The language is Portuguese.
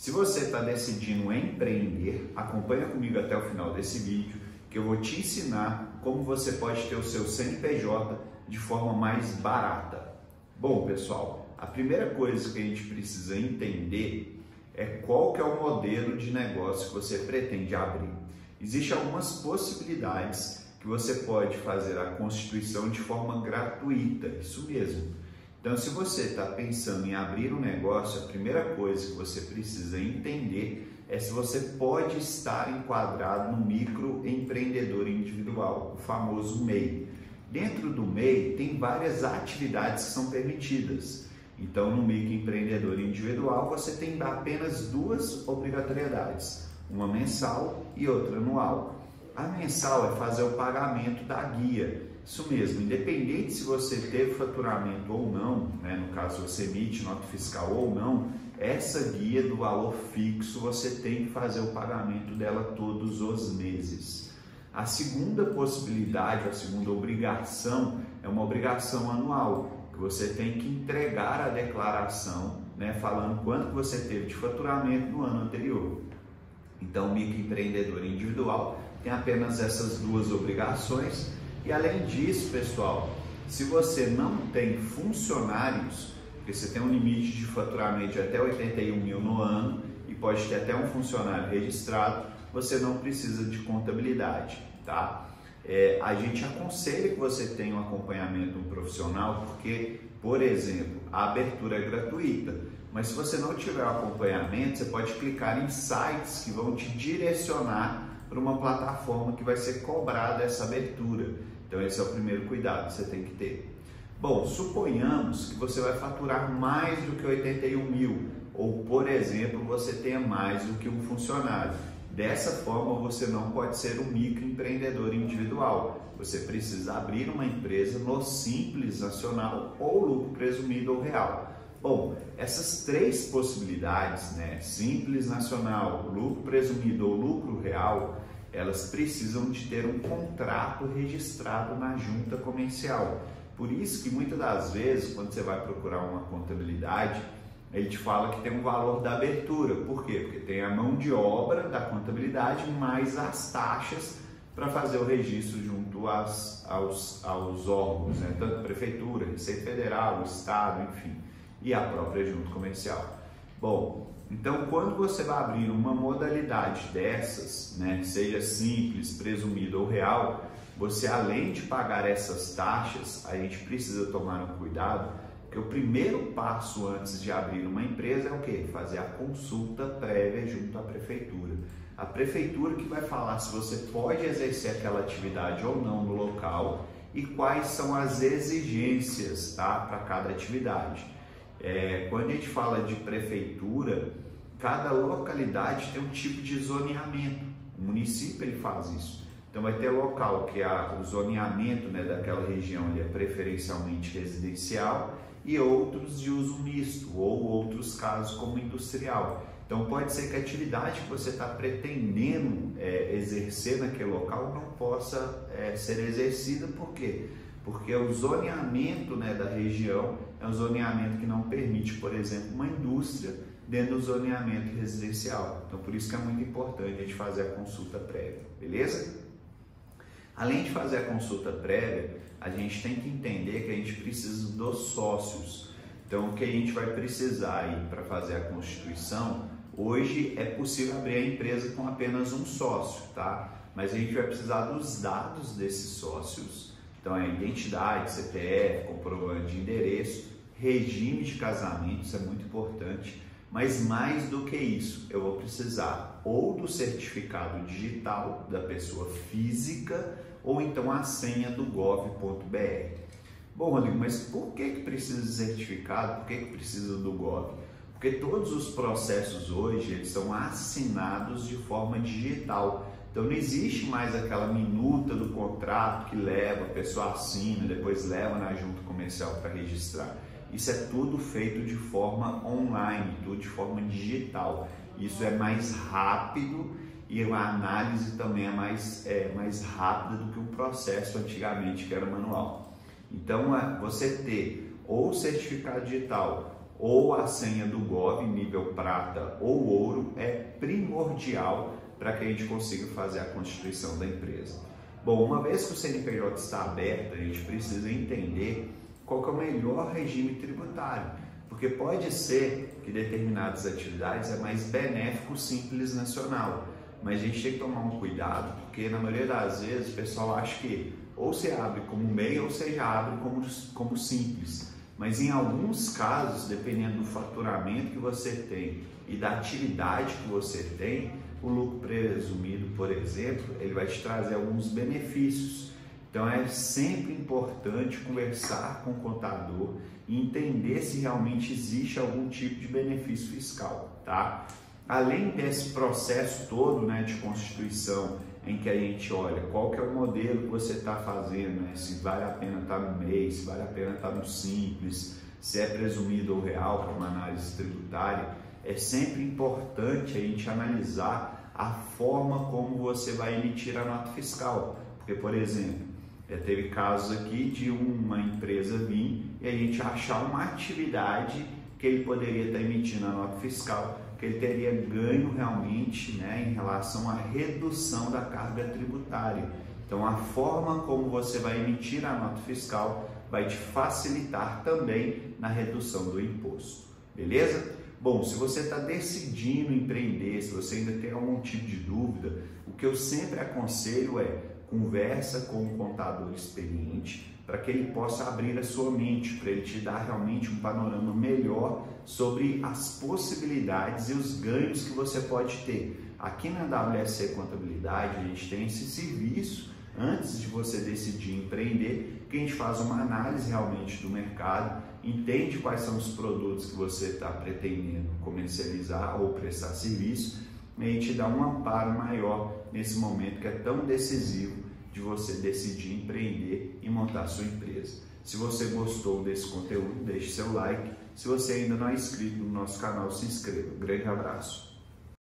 Se você está decidindo empreender, acompanha comigo até o final desse vídeo, que eu vou te ensinar como você pode ter o seu CNPJ de forma mais barata. Bom, pessoal, a primeira coisa que a gente precisa entender é qual que é o modelo de negócio que você pretende abrir. Existem algumas possibilidades que você pode fazer a constituição de forma gratuita, isso mesmo. Então, se você está pensando em abrir um negócio, a primeira coisa que você precisa entender é se você pode estar enquadrado no microempreendedor individual, o famoso MEI. Dentro do MEI tem várias atividades que são permitidas. Então, no microempreendedor individual, você tem apenas duas obrigatoriedades, uma mensal e outra anual. A mensal é fazer o pagamento da guia. Isso mesmo, independente se você teve faturamento ou não, né, no caso você emite nota fiscal ou não, essa guia do valor fixo você tem que fazer o pagamento dela todos os meses. A segunda possibilidade, a segunda obrigação é uma obrigação anual, que você tem que entregar a declaração, né, falando quanto que você teve de faturamento no ano anterior. Então, o microempreendedor individual tem apenas essas duas obrigações. E além disso, pessoal, se você não tem funcionários, porque você tem um limite de faturamento de até 81 mil no ano e pode ter até um funcionário registrado, você não precisa de contabilidade, tá? A gente aconselha que você tenha um acompanhamento de um profissional, porque, por exemplo, a abertura é gratuita, mas se você não tiver acompanhamento, você pode clicar em sites que vão te direcionar para uma plataforma que vai ser cobrada essa abertura. Então esse é o primeiro cuidado que você tem que ter. Bom, suponhamos que você vai faturar mais do que 81 mil, ou por exemplo, você tenha mais do que um funcionário. Dessa forma você não pode ser um microempreendedor individual. Você precisa abrir uma empresa no Simples Nacional ou lucro presumido ou real. Bom, essas três possibilidades, né, Simples Nacional, lucro presumido ou lucro real, elas precisam de ter um contrato registrado na junta comercial. Por isso que muitas das vezes, quando você vai procurar uma contabilidade, ele te fala que tem um valor da abertura. Por quê? Porque tem a mão de obra da contabilidade mais as taxas para fazer o registro junto aos órgãos, né? Tanto Prefeitura, Receita Federal, Estado, enfim, e a própria junta comercial. Bom, então quando você vai abrir uma modalidade dessas, né, seja simples, presumido ou real, você além de pagar essas taxas, a gente precisa tomar um cuidado, que o primeiro passo antes de abrir uma empresa é o quê? Fazer a consulta prévia junto à prefeitura. A prefeitura que vai falar se você pode exercer aquela atividade ou não no local e quais são as exigências, tá, para cada atividade. Quando a gente fala de prefeitura, cada localidade tem um tipo de zoneamento. O município ele faz isso. Então vai ter local que o zoneamento, né, daquela região ele é preferencialmente residencial e outros de uso misto ou outros casos como industrial. Então pode ser que a atividade que você está pretendendo exercer naquele local não possa ser exercida. Por quê? Porque o zoneamento, né, da região é um zoneamento que não permite, por exemplo, uma indústria dentro do zoneamento residencial. Então, por isso que é muito importante a gente fazer a consulta prévia, beleza? Além de fazer a consulta prévia, a gente tem que entender que a gente precisa dos sócios. Então, o que a gente vai precisar aí para fazer a constituição, hoje é possível abrir a empresa com apenas um sócio, tá? Mas a gente vai precisar dos dados desses sócios. Então, é identidade, CPF, comprovante de endereço, regime de casamento, isso é muito importante. Mas mais do que isso, eu vou precisar ou do certificado digital da pessoa física ou então a senha do gov.br. Bom, Rodrigo, mas por que precisa de certificado? Por que precisa do gov? Porque todos os processos hoje eles são assinados de forma digital. Então não existe mais aquela minuta do contrato que leva, a pessoa assina, depois leva na junta comercial para registrar. Isso é tudo feito de forma online, tudo de forma digital. Isso é mais rápido e a análise também é mais rápida do que o processo antigamente que era manual. Então você ter ou certificado digital ou a senha do Gov, nível prata ou ouro, é primordial para que a gente consiga fazer a constituição da empresa. Bom, uma vez que o CNPJ está aberto, a gente precisa entender qual que é o melhor regime tributário, porque pode ser que determinadas atividades é mais benéfico o Simples Nacional, mas a gente tem que tomar um cuidado, porque na maioria das vezes o pessoal acha que ou você abre como MEI ou você já abre como Simples, mas em alguns casos, dependendo do faturamento que você tem e da atividade que você tem, o lucro presumido, por exemplo, ele vai te trazer alguns benefícios. Então é sempre importante conversar com o contador e entender se realmente existe algum tipo de benefício fiscal, tá? Além desse processo todo, né, de constituição, em que a gente olha qual que é o modelo que você está fazendo, né? Se vale a pena estar no MEI, se vale a pena estar no Simples, se é presumido ou real para uma análise tributária, é sempre importante a gente analisar a forma como você vai emitir a nota fiscal. Porque, por exemplo, teve casos aqui de uma empresa vir e a gente achar uma atividade que ele poderia estar emitindo a nota fiscal, que ele teria ganho realmente, né, em relação à redução da carga tributária. Então, a forma como você vai emitir a nota fiscal vai te facilitar também na redução do imposto, beleza? Bom, se você está decidindo empreender, se você ainda tem algum tipo de dúvida, o que eu sempre aconselho é conversa com um contador experiente para que ele possa abrir a sua mente, para ele te dar realmente um panorama melhor sobre as possibilidades e os ganhos que você pode ter. Aqui na WSC Contabilidade, a gente tem esse serviço, antes de você decidir empreender, que a gente faz uma análise realmente do mercado, entende quais são os produtos que você está pretendendo comercializar ou prestar serviço, e a gente dá um amparo maior nesse momento que é tão decisivo de você decidir empreender e montar sua empresa. Se você gostou desse conteúdo, deixe seu like. Se você ainda não é inscrito no nosso canal, se inscreva. Um grande abraço.